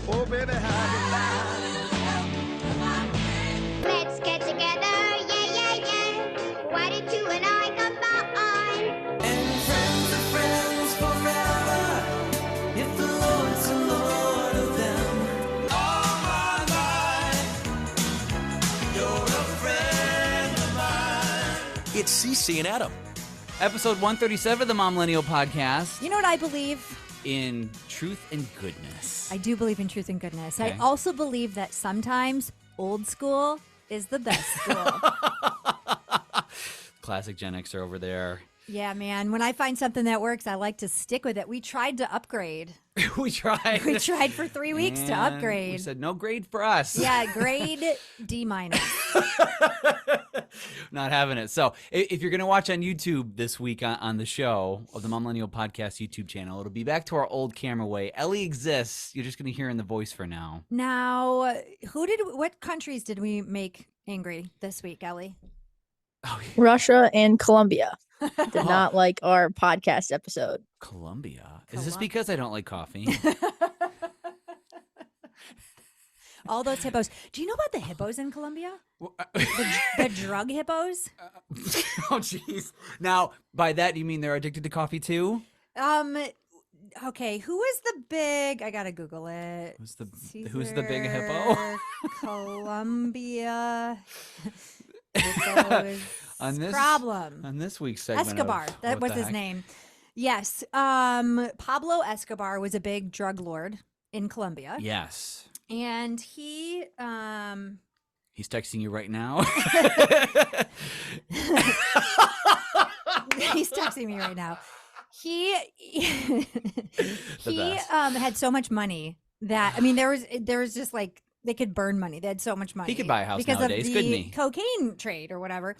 Oh, baby, how you lie. Let's get together, yeah, yeah, yeah. Why did you and I combine? And friends are friends forever, if the Lord's the Lord of them. All my life, you're a friend of mine. It's CC and Adam. Episode 137 of the Momlennial podcast. You know what I believe? In truth and goodness. I do believe in truth and goodness. Okay. I also believe that sometimes old school is the best school. Classic Gen Xer over there. Yeah, man. When I find something that works, I like to stick with it. We tried to upgrade. We tried. We tried for 3 weeks to And upgrade. We said no grade for us. Yeah, grade D-. Not having it. So if you're going to watch on YouTube this week on the show of the Momlennial Podcast YouTube channel, it'll be back to our old camera way. Ellie exists. You're just going to hear in the voice for now. Now, what countries did we make angry this week, Ellie? Oh, Russia and Colombia did not like our podcast episode. Colombia. Is this because I don't like coffee? All those hippos. Do you know about the hippos in Colombia? The drug hippos? Oh, jeez. Now, by that, you mean they're addicted to coffee too? Okay, who is the big? I gotta Google it. Who's the big hippo? Caesar, Colombia. Hippos. Problem. On this week's segment, Escobar. of That What was the his Heck? name. Yes. Pablo Escobar was a big drug lord in Colombia, Yes. and he He's texting you right now. he's texting me right now. He best. had so much money that there was just like they could burn money. They had so much money. He could buy a house because nowadays, of couldn't the he? cocaine trade or whatever.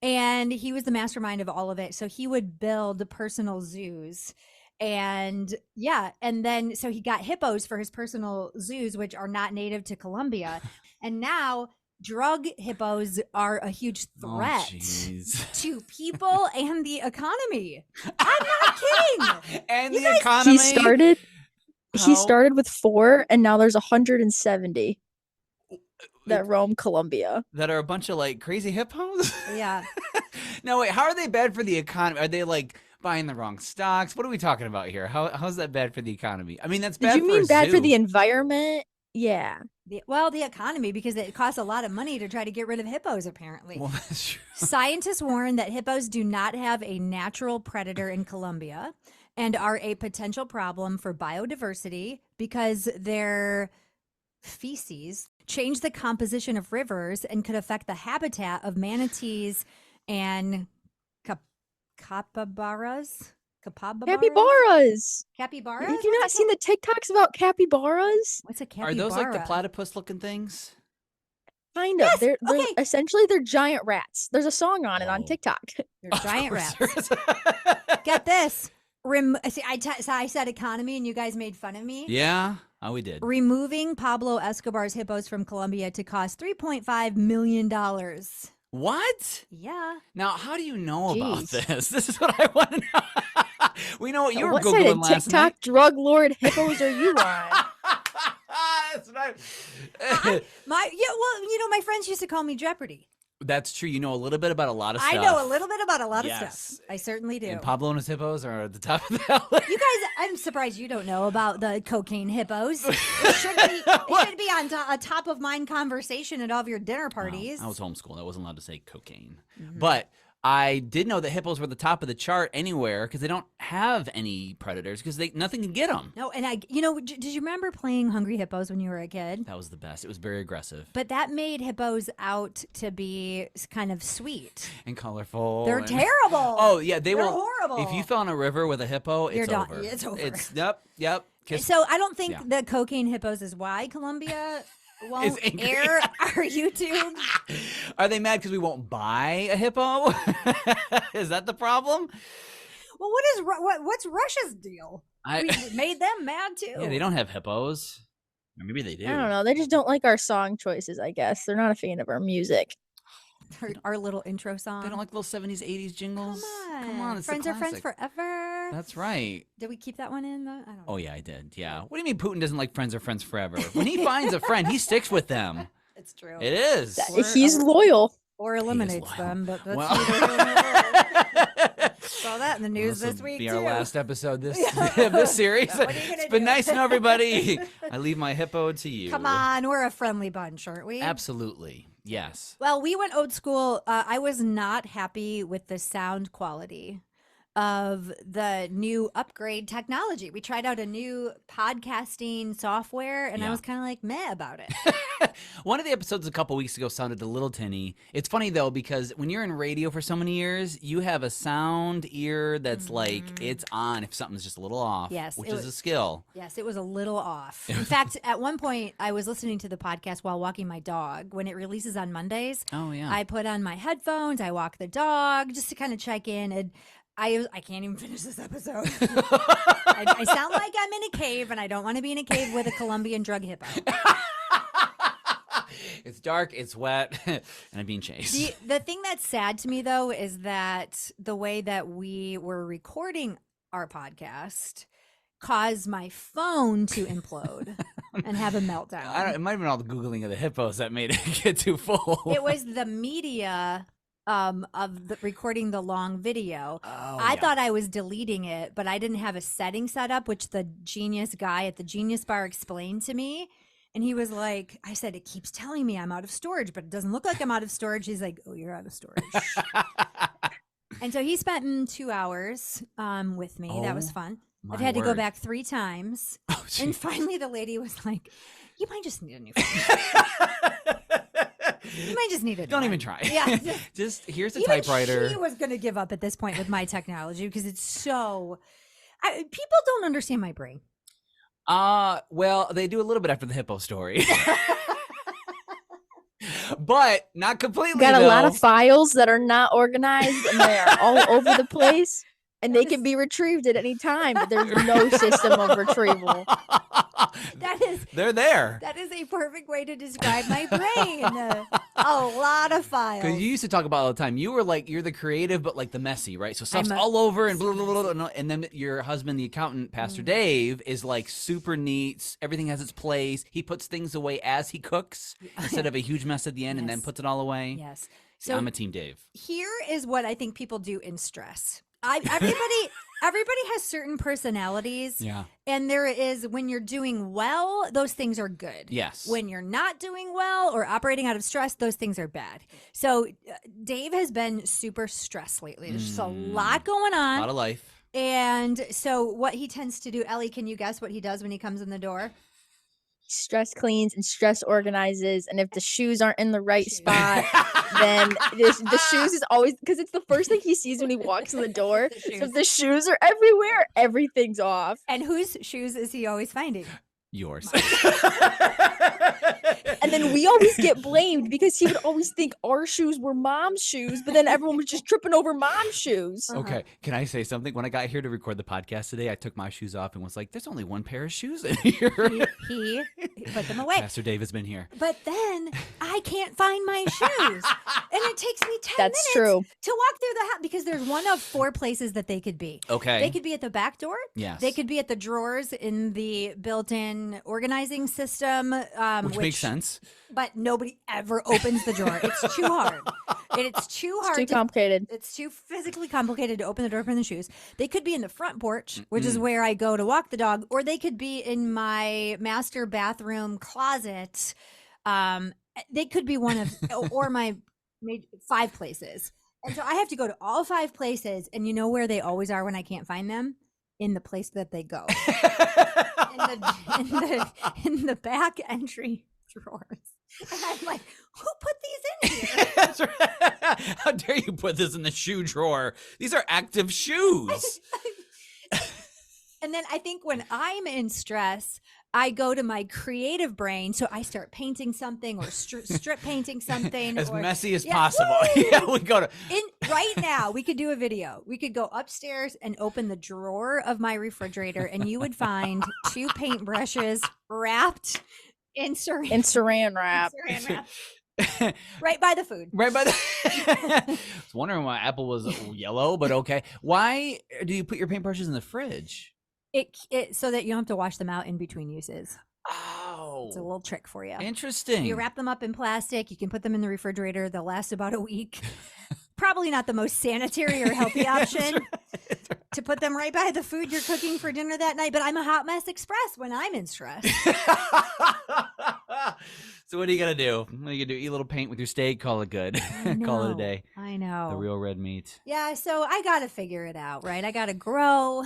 And he was the mastermind of all of it. So he would build personal zoos. And yeah, and then so he got hippos for his personal zoos, which are not native to Colombia. And now drug hippos are a huge threat to people and the economy. I'm not kidding. And You the guys- economy. He started with 4, and now there's 170 that roam Colombia. That are a bunch of like crazy hippos? Yeah. No, wait. How are they bad for the economy? Are they like buying the wrong stocks? What are we talking about here? How's that bad for the economy? I mean, that's bad Did you for mean a bad for zoo. the environment? Yeah. The economy, because it costs a lot of money to try to get rid of hippos, apparently. Well, that's true. Scientists warn that hippos do not have a natural predator in Colombia and are a potential problem for biodiversity because their feces change the composition of rivers and could affect the habitat of manatees and capybaras. Capybaras. Capybaras? Have you not seen the TikToks about capybaras? What's a capybara? Are those like the platypus looking things? Kind Yes, of. They're okay. essentially they're giant rats. There's a song on it on Oh. TikTok. They're giant Of course rats. there is. Get this. See, I said economy and you guys made fun of me. Yeah. Oh, we did. Removing Pablo Escobar's hippos from Colombia to cost $3.5 million. What? Yeah. Now, how do you know about Jeez. this? This is what I want to know. We know what you were What side Googling of last TikTok night. drug lord hippos are you on? That's right. My friends used to call me Jeopardy. That's true. You know a little bit about a lot of stuff. I know a little bit about a lot of Yes. stuff. I certainly do. And Pablo and his hippos are at the top of the list. You guys, I'm surprised you don't know about the cocaine hippos. It should be on a top of mind conversation at all of your dinner parties. I was homeschooled. I wasn't allowed to say cocaine. Mm-hmm. But I did know that hippos were the top of the chart anywhere because they don't have any predators because nothing can get them. No, and did you remember playing Hungry Hippos when you were a kid? That was the best. It was very aggressive But that made hippos out to be kind of sweet. and colorful. They're and- terrible. Oh, yeah. They They're were horrible. If you fell in a river with a hippo, You're it's done. over. It's over. Yep. 'Cause- So I don't think Yeah. the cocaine hippos is why Colombia Is won't angry. air our YouTube. Are they mad because we won't buy a hippo? Is that the problem? Well, what's Russia's deal? We made them mad too. Yeah, they don't have hippos. Or maybe they do. I don't know. They just don't like our song choices, I guess. They're not a fan of our music. Our little intro song. They don't like little 70s, 80s jingles. Come on. It's Friends the are friends classic. forever. there. That's right. Did we keep that one in? I don't know. Oh, yeah, I did. Yeah. What do you mean Putin doesn't like friends or friends forever? When he finds a friend, he sticks with them. It's true. It is. He's loyal. Or eliminates loyal. them, but that's Well- neither here nor there. Saw that in the news This'll this week, be too. our last episode this this series. What are you gonna It's been do? nice to know everybody. I leave my hippo to you. Come on, we're a friendly bunch, aren't we? Absolutely. Yes. Well, we went old school. I was not happy with the sound quality of the new upgrade technology. We tried out a new podcasting software, and I Yeah. was kind of like meh about it. One of the episodes a couple weeks ago sounded a little tinny. It's funny though, because when you're in radio for so many years, you have a sound ear that's like it's on if something's just a little off. Yes, which it is was- a skill. Yes, it was a little off. In fact, at one point, I was listening to the podcast while walking my dog. When it releases on Mondays, Oh yeah. I put on my headphones, I walk the dog just to kind of check in. And I can't even finish this episode. I sound like I'm in a cave, and I don't want to be in a cave with a Colombian drug hippo. It's dark, it's wet, and I'm being chased. The thing that's sad to me, though, is that the way that we were recording our podcast caused my phone to implode and have a meltdown. It might have been all the Googling of the hippos that made it get too full. It was the media of the recording the long video. Oh, I yeah. thought I was deleting it, but I didn't have a setting set up, which the genius guy at the Genius Bar explained to me. And he was like, I said, it keeps telling me I'm out of storage, but it doesn't look like I'm out of storage. He's like, oh, you're out of storage. And so he spent 2 hours with me. That was Oh, fun. my I've had to go word. back 3 times. Oh, And geez. finally the lady was like, you might just need a new phone. You might just need a new Don't one." even try. Yeah. Just here's a Even typewriter. she was going to give up at this point with my technology because it's so. People don't understand my brain. Well, they do a little bit after the hippo story. But not completely. Got a lot though. of files that are not organized and they are all over the place. And they can be retrieved at any time, but there's no system of retrieval. That is They're there. that is a perfect way to describe my brain. A lot of files. Because you used to talk about all the time. You were like, you're the creative, but like the messy, right? So stuff's I'm a- all over and blah, blah, blah, blah, and then your husband, the accountant, Pastor Dave, is like super neat. Everything has its place. He puts things away as he cooks instead of a huge mess at the end and then Yes. puts it all away. Yes. So So I'm a team Dave. here is what I think people do in stress. Everybody has certain personalities. Yeah. And there is, when you're doing well, those things are good. Yes. When you're not doing well or operating out of stress, those things are bad. So Dave has been super stressed lately. There's just a lot going a on. lot of life. And so what he tends to do, Ellie, can you guess what he does when he comes in the door? Stress cleans and stress organizes. And if the shoes aren't in the right spot, then the shoes is always, because it's the first thing he sees when he walks in the door. So if the shoes are everywhere, everything's off. And whose shoes is he always finding? Yours. And then we always get blamed because he would always think our shoes were mom's shoes, but then everyone was just tripping over mom's shoes. Okay, can I say something? When I got here to record the podcast today, I took my shoes off and was like, "There's only one pair of shoes in here." He put them away. Pastor Dave has been here. But then I can't find my shoes. And it takes me 10 That's minutes true. to walk through the house because there's one of 4 places that they could be. Okay. They could be at the back door. Yes. They could be at the drawers in the built-in organizing system. Which makes sense. But nobody ever opens the drawer. It's too hard. It's too hard. Too complicated. It's too physically complicated to open the door from the shoes. They could be in the front porch, which is where I go to walk the dog, or they could be in my master bathroom closet. They could be one of, or my 5 places. And so I have to go to all 5 places. And you know where they always are when I can't find them? In the place that they go. in the back entry drawers. And I'm like, who put these in here? That's right. How dare you put this in the shoe drawer? These are active shoes. And then I think when I'm in stress, I go to my creative brain. So I start painting something or strip painting something. As or, messy as Yeah, possible. woo! Yeah, we go to. Right now, we could do a video. We could go upstairs and open the drawer of my refrigerator, and you would find 2 paintbrushes wrapped in saran And saran wrap. saran wrap. Right by the food. Right by the. I was wondering why apple was yellow, but okay. Why do you put your paintbrushes in the fridge? It so that you don't have to wash them out in between uses. Oh, It's a little trick for you. interesting. You wrap them up in plastic. You can put them in the refrigerator. They'll last about a week. Probably not the most sanitary or healthy option to put them right by the food you're cooking for dinner that night. But I'm a hot mess express when I'm in stress. So what are you gonna do? What are you gonna do? Eat a little paint with your steak? Call it good. Call it a day. I know. The real red meat. Yeah, so I got to figure it out, right? I got to grow,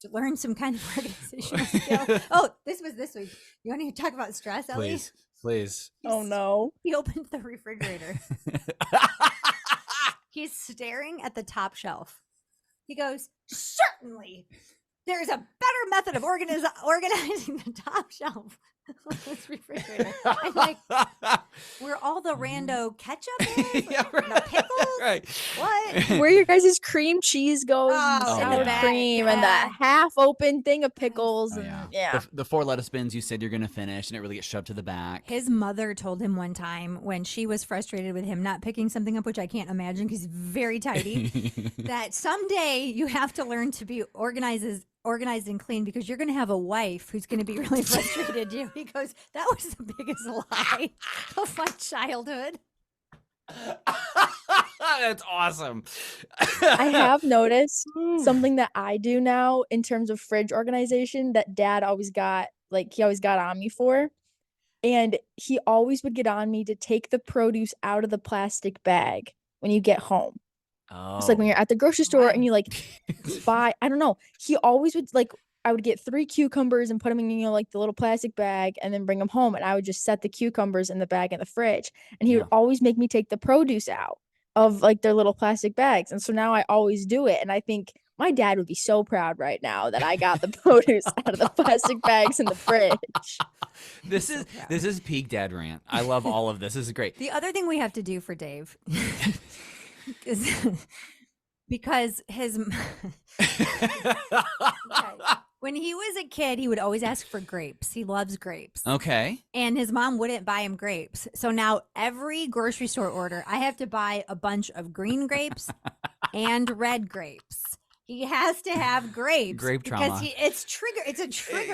to learn some kind of organizational skill. Oh, this was this week. You want to talk about stress, Ellie? Please, please. Oh no. He opened the refrigerator. He's staring at the top shelf. He goes, certainly, there's a better method of organizing the top shelf of this refrigerator. I'm like, where all the rando ketchup is? Yeah, The pickles? Right. What? Where your guys' cream cheese goes, and Oh, sour yeah. cream, and Yeah. the half-open thing of pickles, Oh, and yeah. The 4 lettuce bins you said you're gonna finish, and it really gets shoved to the back. His mother told him one time when she was frustrated with him not picking something up, which I can't imagine because he's very tidy, that someday you have to learn to be organized and clean because you're going to have a wife who's going to be really frustrated. He goes, that was the biggest lie of my childhood. That's awesome. I have noticed something that I do now in terms of fridge organization that Dad always got, like, he always got on me for. And he always would get on me to take the produce out of the plastic bag when you get home. Oh. It's like when you're at the grocery store and you like buy, I don't know. He always would like, I would get 3 cucumbers and put them in, like the little plastic bag and then bring them home. And I would just set the cucumbers in the bag in the fridge. And he would always make me take the produce out of like their little plastic bags. And so now I always do it. And I think my dad would be so proud right now that I got the produce out of the plastic bags in the fridge. This is peak dad rant. I love all of this. This is great. The other thing we have to do for Dave is because his when he was a kid, he would always ask for grapes. He loves grapes. Okay. And his mom wouldn't buy him grapes. So now every grocery store order, I have to buy a bunch of green grapes and red grapes. He has to have grapes. Grape because trauma. it's a trigger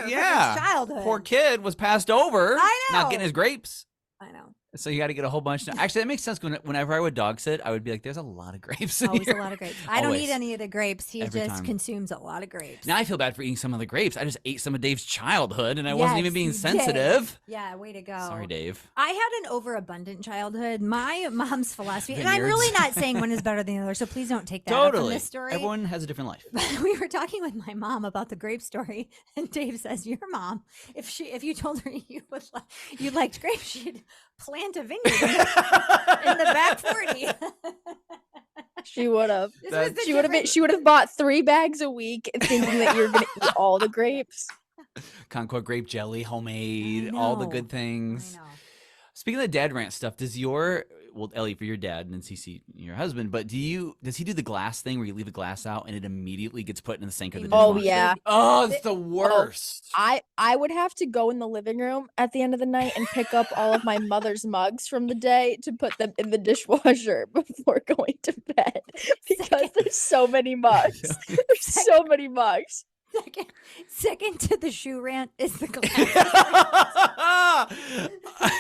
from his Yeah. childhood. Poor kid was passed over. I know. Not getting his grapes. I know. So you got to get a whole bunch. Actually, that makes sense. Whenever I would dog sit, I would be like, "There's a lot of grapes." In Always here. a lot of grapes. I don't Always. eat any of the grapes. He Every just time. consumes a lot of grapes. Now I feel bad for eating some of the grapes. I just ate some of Dave's childhood, and I wasn't even Yes, being you did. sensitive. Yeah, way to go. Sorry, Dave. I had an overabundant childhood. My mom's philosophy, and I'm Vineyards. really not saying one is better than the other, so please don't take that out from Totally. this story. Everyone has a different life. But we were talking with my mom about the grape story, and Dave says, "Your mom, if you told her you liked grapes, she'd plant a vineyard in the back 40." She would have. This was the She would have been. difference. She would have bought 3 bags a week, thinking that you're gonna eat all the grapes. Concord grape jelly, homemade, all the know. good things. I know. Speaking of the dad rant stuff, Ellie, for your dad, and then Cece, your husband, but does he do the glass thing where you leave the glass out and it immediately gets put in the sink or the Oh, dishwasher? yeah. Oh, it's the worst. I would have to go in the living room at the end of the night and pick up all of my mother's mugs from the day to put them in the dishwasher before going to bed because there's so many mugs. There's so many mugs. Second to the shoe rant is the glass.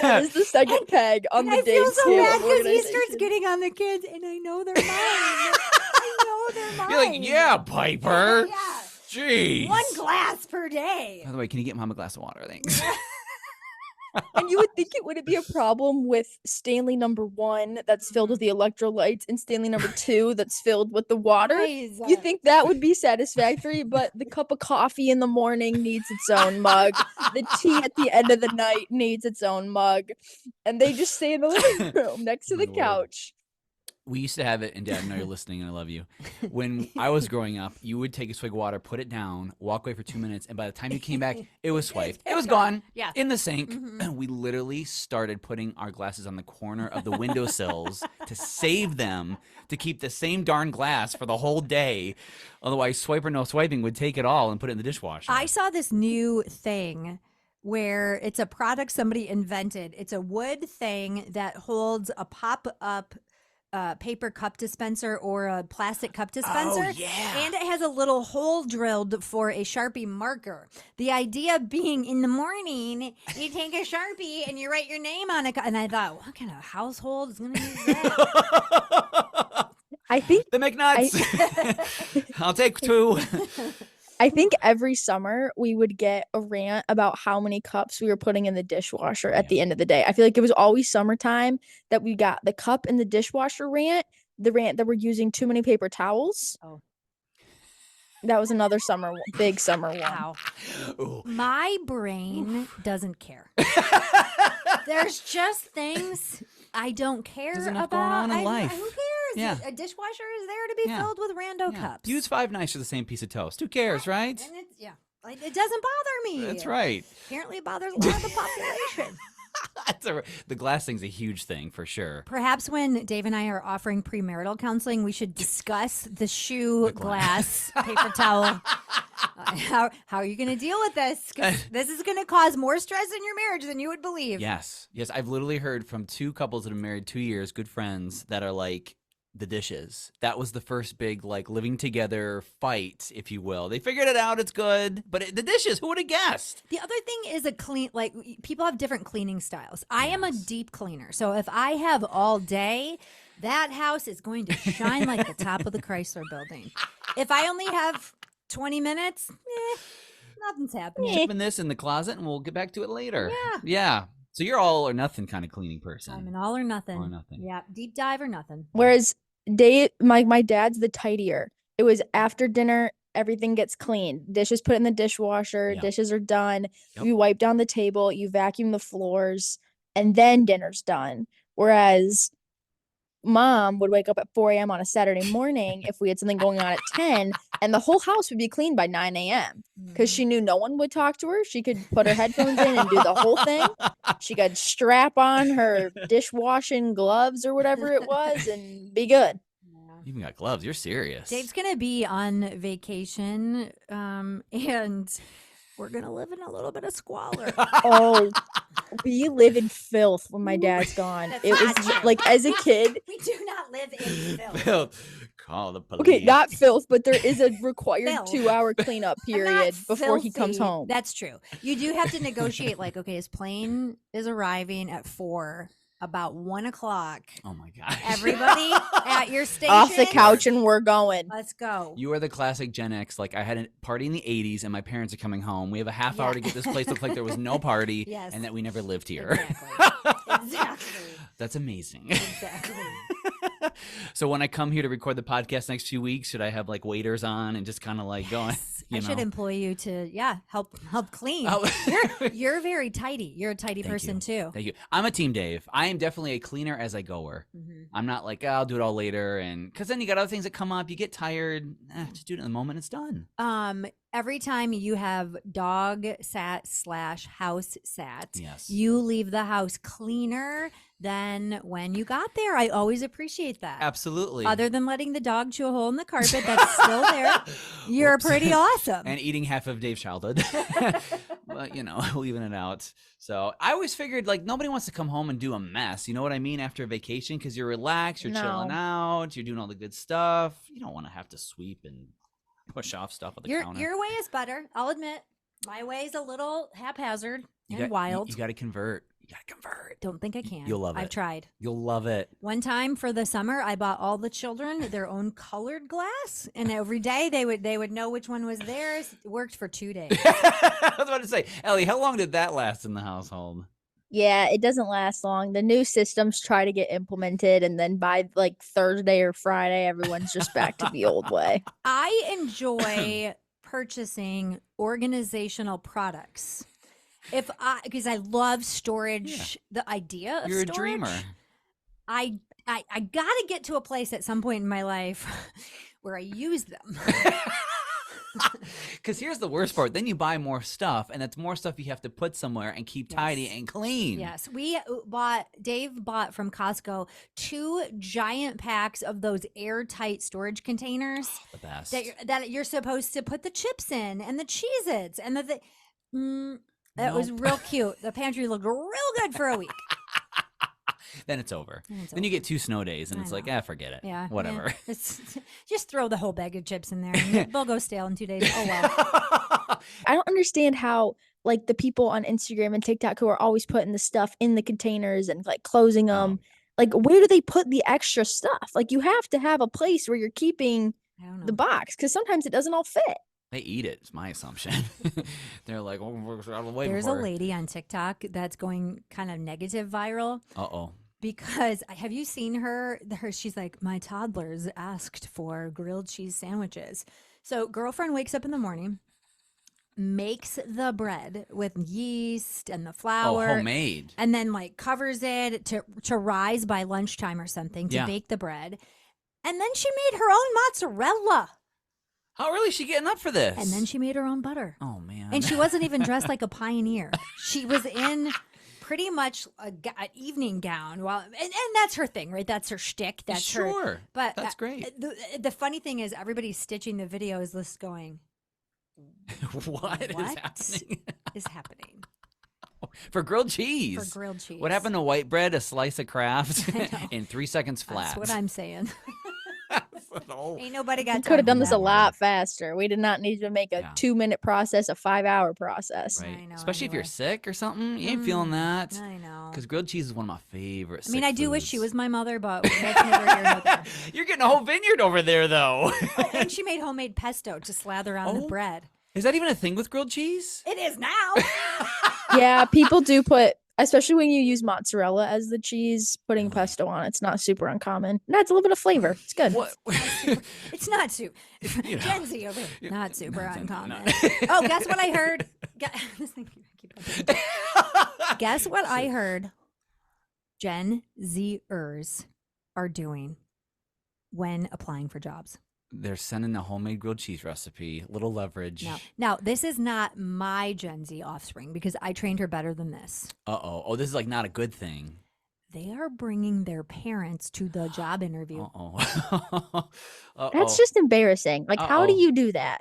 That is the second peg on And the I feel Dave's so scale bad of because he starts organization. getting on the kids, and I know they're mine. I know they're mine. You're like, yeah, Piper. Yeah. Jeez. 1 glass per day. By the way, can you get mom a glass of water? Thanks. And you would think it wouldn't be a problem with Stanley number 1 that's filled with the electrolytes and Stanley number 2 that's filled with the water. Guys, You think that would be satisfactory, but the cup of coffee in the morning needs its own mug. The tea at the end of the night needs its own mug. And they just stay in the living room next to the Lord. couch. We used to have it, and Dad, I know you're listening, and I love you. When I was growing up, you would take a swig of water, put it down, walk away for 2 minutes, and by the time you came back, it was swiped. It was gone. Yeah. In the sink. We literally started putting our glasses on the corner of the windowsills to save them, to keep the same darn glass for the whole day. Otherwise, swipe or no swiping would take it all and put it in the dishwasher. I saw this new thing where it's a product somebody invented. It's a wood thing that holds a pop-up paper cup dispenser or a plastic cup dispenser. yeah. And it has a little hole drilled for a Sharpie marker. The idea being in the morning, you take a Sharpie and you write your name on it. And I thought, what kind of household is going to use that? I think The McNuts. I'll take 2. I think every summer we would get a rant about how many cups we were putting in the dishwasher at the end of the day. I feel like it was always summertime that we got the cup in the dishwasher rant, the rant that we're using too many paper towels. Oh. That was another big summer one. Wow. Ooh. My brain doesn't care. There's just things I don't care There's about. enough going on in life. Who cares? Yeah. A dishwasher is there to be Yeah. filled with rando Yeah. cups. Use 5 knives for the same piece of toast. Who cares, right? And it doesn't bother me. That's right. Apparently, it bothers a lot of the population. The glass thing's a huge thing for sure. Perhaps when Dave and I are offering premarital counseling, we should discuss the shoe, glass, paper towel. How are you going to deal with this? 'Cause this is going to cause more stress in your marriage than you would believe. Yes. I've literally heard from 2 couples that have been married 2 years, good friends, that are like, the dishes. That was the first big like living together fight, if you will. They figured it out. It's good. But the dishes, who would have guessed? The other thing is people have different cleaning styles. I am a deep cleaner. So if I have all day, that house is going to shine like the top of the Chrysler building. If I only have 20 minutes, nothing's happening. Shipping this in the closet and we'll get back to it later. Yeah. Yeah. So you're all or nothing kind of cleaning person. I'm an all or nothing. All or nothing. Yeah, deep dive or nothing. Whereas my dad's the tidier. It was after dinner, everything gets cleaned. Dishes put in the dishwasher, Yep. dishes are done. Yep. You wipe down the table, you vacuum the floors, and then dinner's done. Whereas mom would wake up at 4 a.m. on a Saturday morning if we had something going on at 10, and the whole house would be cleaned by 9 a.m. because she knew no one would talk to her. She could put her headphones in and do the whole thing. She could strap on her dishwashing gloves or whatever it was and be good. You even got gloves. You're serious. Dave's going to be on vacation, and we're going to live in a little bit of squalor. Oh, we live in filth when my dad's gone. That's It not was true. like as a kid. We do not live in filth. Phil, call the police. Okay, not filth, but there is a required Filth. 2-hour cleanup I'm not period before he comes filthy. home. That's true. You do have to negotiate, like, okay, his plane is arriving at 4, about 1 o'clock. Oh my gosh. Everybody at your station. Off the couch and we're going. Let's go. You are the classic Gen X. Like, I had a party in the 80s and my parents are coming home. We have a half hour to get this place look like there was no party Yes. and that we never lived here. Exactly. That's amazing. Exactly. So when I come here to record the podcast next few weeks, should I have like waiters on and just kind of like going? I should employ you to help clean. Oh. You're very tidy. You're a tidy person too. Thank you. I'm a team Dave. I am definitely a cleaner as I goer. Mhm. I'm not like, I'll do it all later, and because then you got other things that come up. You get tired. Just do it in the moment. It's done. Every time you have dog sat / house sat, Yes. you leave the house cleaner than when you got there. I always appreciate that. Absolutely. Other than letting the dog chew a hole in the carpet that's still there, you're Whoops. pretty awesome. And eating half of Dave's childhood. But, leaving it out. So I always figured, like, nobody wants to come home and do a mess. You know what I mean? After a vacation, because you're relaxed, you're chilling No. out, you're doing all the good stuff. You don't want to have to sweep and push off stuff at the counter. Your way is better. I'll admit. My way is a little haphazard You and wild. You got to convert. You got to convert. Don't think I can. You'll love I've it. tried. You'll love it. One time for the summer, I bought all the children their own colored glass, and every day they would know which one was theirs. It worked for 2 days. I was about to say, Ellie, how long did that last in the household? Yeah, it doesn't last long. The new systems try to get implemented, and then by like Thursday or Friday, everyone's just back to the old way. I enjoy purchasing organizational products. Because I love storage, the idea of You're a storage. dreamer. I gotta get to a place at some point in my life where I use them. Because here's the worst part. Then you buy more stuff, and that's more stuff you have to put somewhere and keep tidy and clean. Yes, Dave bought from Costco 2 giant packs of those airtight storage containers The best. that you're supposed to put the chips in and the Cheez-Its and It was Nope. real cute. The pantry looked real good for a week. Then it's over. Then it's Then you over. get 2 snow days, and I it's like, know. forget it. Yeah. Whatever. Just throw the whole bag of chips in there. And they'll go stale in 2 days. Oh, well. I don't understand how like the people on Instagram and TikTok who are always putting the stuff in the containers and like closing them. Like, where do they put the extra stuff? Like, you have to have a place where you're keeping I don't know. the box because sometimes it doesn't all fit. They eat it, is my assumption. They're like, oh, we're out of the way There's before. a lady on TikTok that's going kind of negative viral. Uh-oh. Because have you seen her? She's like, my toddlers asked for grilled cheese sandwiches. So girlfriend wakes up in the morning, makes the bread with yeast and the flour. Oh, homemade. And then like covers it to rise by lunchtime or something to Yeah. bake the bread. And then she made her own mozzarella. How early is she getting up for this? And then she made her own butter. Oh, man. And she wasn't even dressed like a pioneer. She was in pretty much an evening gown. Well, and that's her thing, right? That's her shtick. That's her. Sure. But That's great. The funny thing is, everybody stitching the video is just going, What is What? happening? is happening For grilled cheese. for grilled cheese. What happened to white bread? A slice of Kraft I know. in 3 seconds flat. That's what I'm saying. Oh. Ain't nobody got We time could have done for this that. a lot faster. We did not need to make a Yeah. 2-minute process a 5-hour process. Right. I know, Especially if you're anyway. sick or something. You ain't feeling that. I know. Because grilled cheese is one of my favorite I mean, sick I do wish she foods. was my mother, but that's neither here nor there. You're getting a whole vineyard over there, though. Oh, and she made homemade pesto to slather on the Oh. bread. Is that even a thing with grilled cheese? It is now. Yeah, people do put, especially when you use mozzarella as the cheese, putting pesto on it's not super uncommon. It adds a little bit of flavor. It's good. What? It's not super. You know. Gen Z over here. Not super no, no, uncommon. no. Oh, guess what I heard? Guess what I heard? Gen Zers are doing when applying for jobs. They're sending a homemade grilled cheese recipe. Little leverage. Now, this is not my Gen Z offspring because I trained her better than this. Uh-oh. Oh, this is like not a good thing. They are bringing their parents to the job interview. Uh-oh. That's just embarrassing. Like, how do Uh-oh. you do that?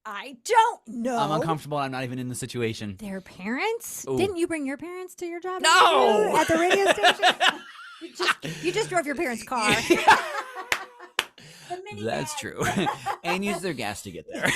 I don't know. I'm uncomfortable. I'm not even in the situation. Their parents? Ooh. Didn't you bring your parents to your job No! interview at the radio station? you just drove your parents' car. The minivan. That's true. And use their gas to get there.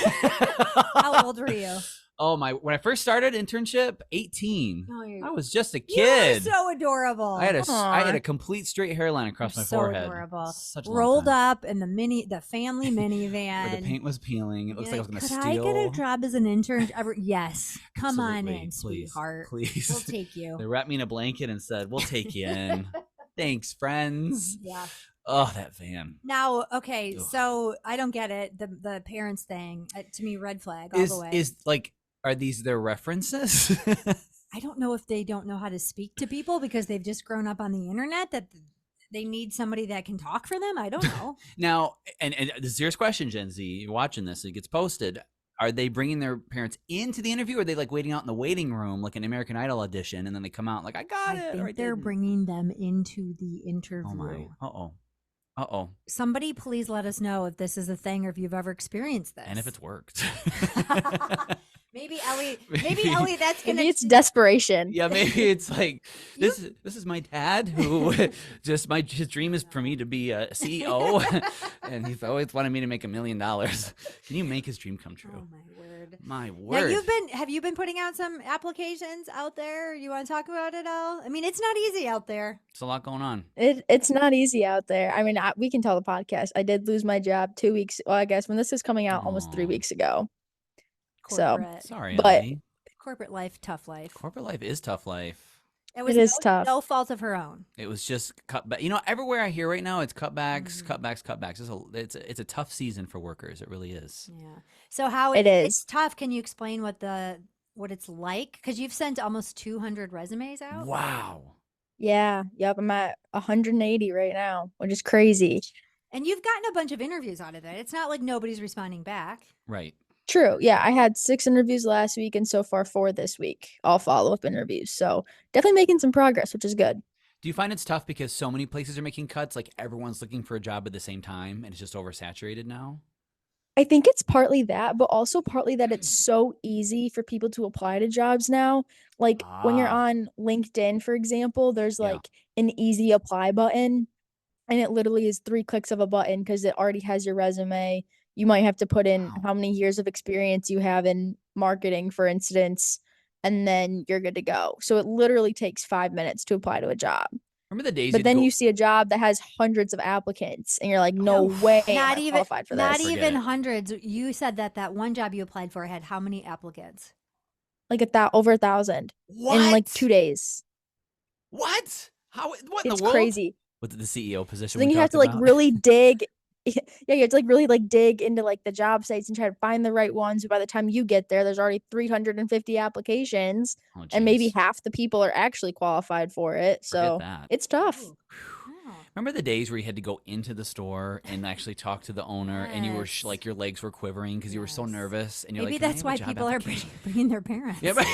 How old were you? Oh my! When I first started internship, 18. Oh, you're- I was just a You were kid. so adorable. I had a Aw. complete straight hairline across my so forehead. adorable. Such a long Rolled time. up in the family minivan. Where the paint was peeling. It looks like I was gonna Could steal. I get a job as an intern? Yes. Come on Absolutely. in, Please, sweetheart. Please. We'll take you. They wrapped me in a blanket and said, "We'll take you in." Thanks, friends. Yeah. Oh, that van. Now, okay, Ugh. so I don't get it. The parents thing, to me, red flag all the way. Is like, are these their references? I don't know if they don't know how to speak to people because they've just grown up on the internet that they need somebody that can talk for them. I don't know. Now, and the serious question, Gen Z, you're watching this, it gets posted. Are they bringing their parents into the interview, or are they like waiting out in the waiting room, like an American Idol audition, and then they come out like, I got I it? or think I they're didn't? bringing them into the interview. Oh my. Uh-oh. Uh-oh. Somebody please let us know if this is a thing or if you've ever experienced this. And if it's worked. maybe Ellie, Ellie, that's gonna Maybe it's desperation. Yeah, maybe it's like this is my dad who just his dream is for me to be a CEO and he's always wanted me to make $1 million. Can you make his dream come true? Oh my word. My Now word. have you been putting out some applications out there? You want to talk about it all? I mean, it's not easy out there. It's a lot going on. It's not easy out there. I mean, we can tell the podcast. I did lose my job 2 weeks. Well, I guess when this is coming out, almost 3 Aw. weeks ago. So, Corporate, Sorry, But- Ellie. corporate life, tough life. Corporate life is tough life. It was It is no, tough. no fault of her own. It was just cut back. You know, everywhere I hear right now, it's cutbacks, cutbacks. It's a tough season for workers. It really is. Yeah. So how It it's is. tough. Can you explain what it's like? Because you've sent almost 200 resumes out. Wow. Yeah. Yep. I'm at 180 right now, which is crazy. And you've gotten a bunch of interviews out of it. It's not like nobody's responding back. Right. True. Yeah. I had 6 interviews last week and so far 4 this week, all follow-up interviews. So definitely making some progress, which is good. Do you find it's tough because so many places are making cuts? Like everyone's looking for a job at the same time and it's just oversaturated now? I think it's partly that, but also partly that it's so easy for people to apply to jobs now. Like when you're Ah, on LinkedIn, for example, there's yeah. like an easy apply button, and it literally is 3 clicks of a button because it already has your resume. You might have to put in Wow. how many years of experience you have in marketing, for instance, and then you're good to go. So it literally takes 5 minutes to apply to a job. Remember the days But you'd then go? you see a job that has hundreds of applicants and you're like, "No Oh, way am Not I even qualified for not this." forget even it. hundreds. You said that that one job you applied for had how many applicants? Like over 1,000 in like 2 What? days. What? How? What in the It's world? crazy. With the CEO So position then we you have talked to like about? really dig. Yeah, you have to like really like dig into like the job sites and try to find the right ones. But by the time you get there, there's already 350 applications, Oh, and maybe jeez. half the people are actually qualified for it. Forget So that. it's tough. Ooh. Oh. Remember the days where you had to go into the store and actually talk to the owner, and you were Yes. like your legs were quivering because you were so Yes. nervous, and you're Maybe like, "Can I that's have a why job people are application?" bringing their parents. Yeah, but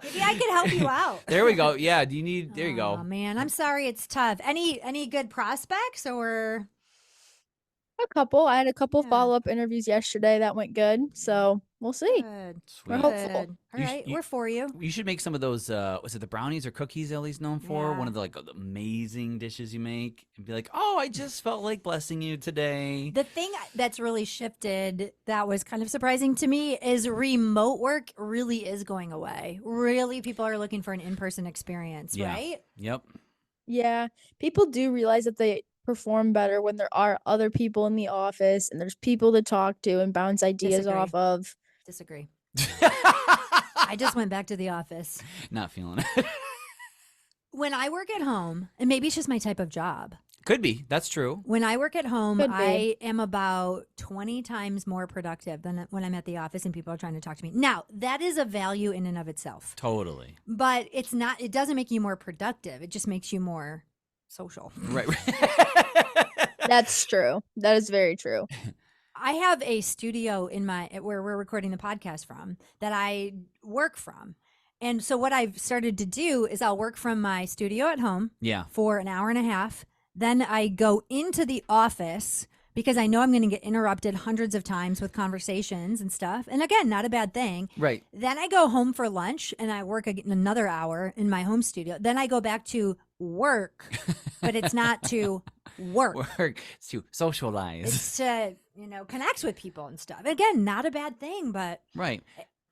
Maybe I could help you out. There we go. Yeah. Do you need? There you Oh go. man, I'm sorry it's tough. Any good prospects or A couple. I had a couple yeah. follow-up interviews yesterday that went good. So we'll see. Good. We're Sweet. hopeful. Good. All You, right, you we're for you. you should make some of those. Was it the brownies or cookies Ellie's known for? One Yeah. of the like amazing dishes you make, and be like, "Oh, I just felt like blessing you today." The thing that's really shifted that was kind of surprising to me is remote work really is going away. Really, people are looking for an in-person experience, Yeah. right? Yep. Yeah, people do realize that they perform better when there are other people in the office and there's people to talk to and bounce ideas Disagree. off of. Disagree. I just went back to the office. Not feeling it. When I work at home, and maybe it's just my type of job. Could be. That's true. When I work at home, Could be. I am about 20 times more productive than when I'm at the office and people are trying to talk to me. Now, that is a value in and of itself, Totally. but it's not, it doesn't make you more productive. It just makes you more social. Right. That's true. That is very true. I have a studio in where we're recording the podcast from that I work from. And so what I've started to do is I'll work from my studio at home Yeah. for an hour and a half. Then I go into the office because I know I'm going to get interrupted hundreds of times with conversations and stuff. And again, not a bad thing. Right. Then I go home for lunch and I work another hour in my home studio. Then I go back to work, but it's not to work. Work. It's to socialize. It's to, connect with people and stuff. Again, not a bad thing, but Right.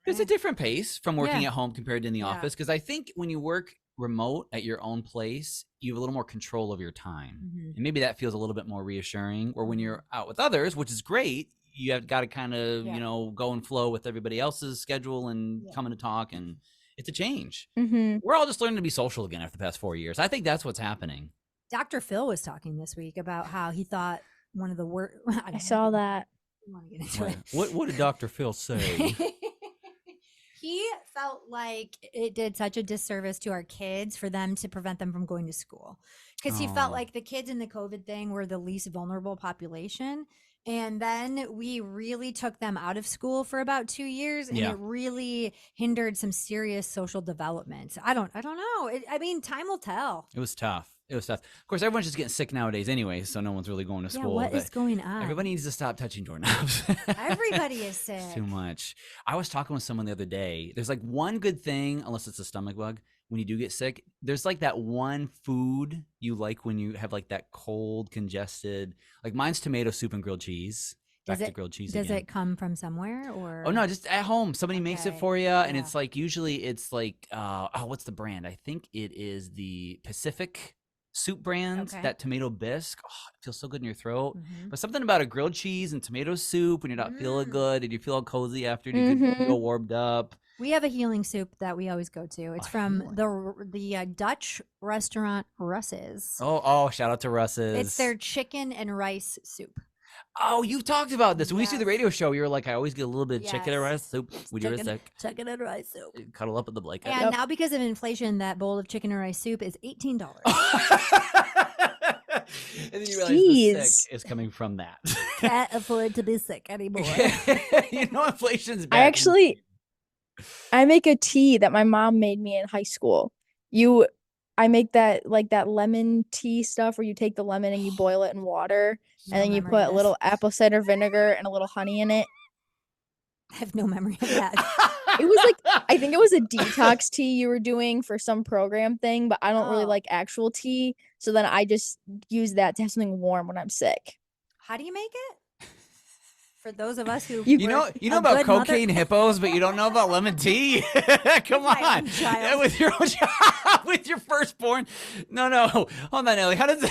There's a different pace from working Yeah. at home compared to in the Yeah. office, because I think when you work remote at your own place, you have a little more control of your time. Mhm. And maybe that feels a little bit more reassuring. Or when you're out with others, which is great, you have got to kind of, Yeah. go and flow with everybody else's schedule and Yeah. coming to talk. And it's a change. Mm-hmm. We're all just learning to be social again after the past 4 years. I think that's what's happening. Dr. Phil was talking this week about how he thought one of the worst. I saw that. I don't want to get into it. What did Dr. Phil say? He felt like it did such a disservice to our kids for them to prevent them from going to school because he felt Oh. like the kids in the COVID thing were the least vulnerable population. And then we really took them out of school for about 2 years, and Yeah. it really hindered some serious social development. I don't know. I mean, time will tell. It was tough. Of course, everyone's just getting sick nowadays anyway, so no one's really going to Yeah, school. what but is going on? everybody needs to stop touching doorknobs. Everybody is sick. It's too much. I was talking with someone the other day. There's like one good thing, unless it's a stomach bug, when you do get sick. There's like that one food you like when you have like that cold, congested. Like mine's tomato soup and grilled cheese. Back to grilled cheese Does again. it come from somewhere or? Oh no, just at home. Somebody makes it Okay, for you, and yeah. it's like usually it's like what's the brand? I think it is the Pacific soup brand. Okay. That tomato bisque. Oh, it feels so good in your throat. Mhm. But something about a grilled cheese and tomato soup when you're not feeling Mm. good and you feel all cozy after and you Mhm. feel warmed up. We have a healing soup that we always go to. It's A from healing. the Dutch restaurant Russ's. Oh, shout out to Russ's. It's their chicken and rice soup. Oh, you talked about this. When we used to do the Yes. radio show, you were like, I always get a little bit of chicken and Yes. rice soup. Would you ever Chicken, sick? chicken and rice soup. Cuddle up in the blanket. And now because of inflation, that bowl of chicken and rice soup is $18. And then you realize the Jeez. sick is coming from that. Can't afford to be sick anymore. Inflation's bad. I make a tea that my mom made me in high school. You I make that like that lemon tea stuff where you take the lemon and you boil it in water, No and then you memory of put a this. little apple cider vinegar and a little honey in it. I have no memory of that. It was like, I think it was a detox tea you were doing for some program thing, but I don't really Oh. like actual tea. So then I just use that to have something warm when I'm sick. How do you make it? For those of us who You know were a about good mother- cocaine hippos, but you don't know about lemon tea. Come my on, own child. Yeah, with your own with your firstborn. No, hold on, Ellie. How does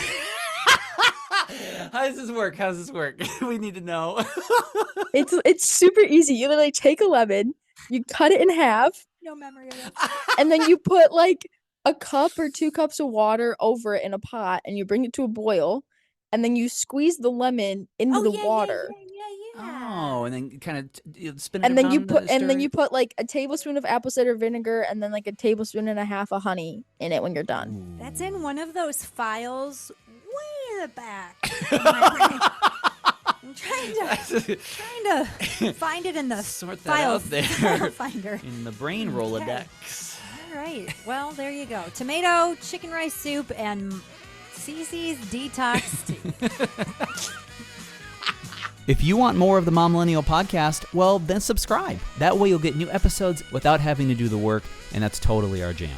this work? How does this work? We need to know. It's super easy. You literally take a lemon, you cut it in half, No memory of it. and then you put like a cup or 2 cups of water over it in a pot, and you bring it to a boil, and then you squeeze the lemon into the water. Oh, and then kind of spin it And then you around put the and then you stir- put like a tablespoon of apple cider vinegar and then like a tablespoon and a half of honey in it when you're done. That's in one of those files way in the back. of my brain. I'm trying to find it in the Sort that file, out there. file finder. in the brain Okay. Rolodex. All right. Well, there you go. Tomato, chicken rice soup, and Cece's detox tea. If you want more of the Momlennial podcast, well, then subscribe. That way you'll get new episodes without having to do the work, and that's totally our jam.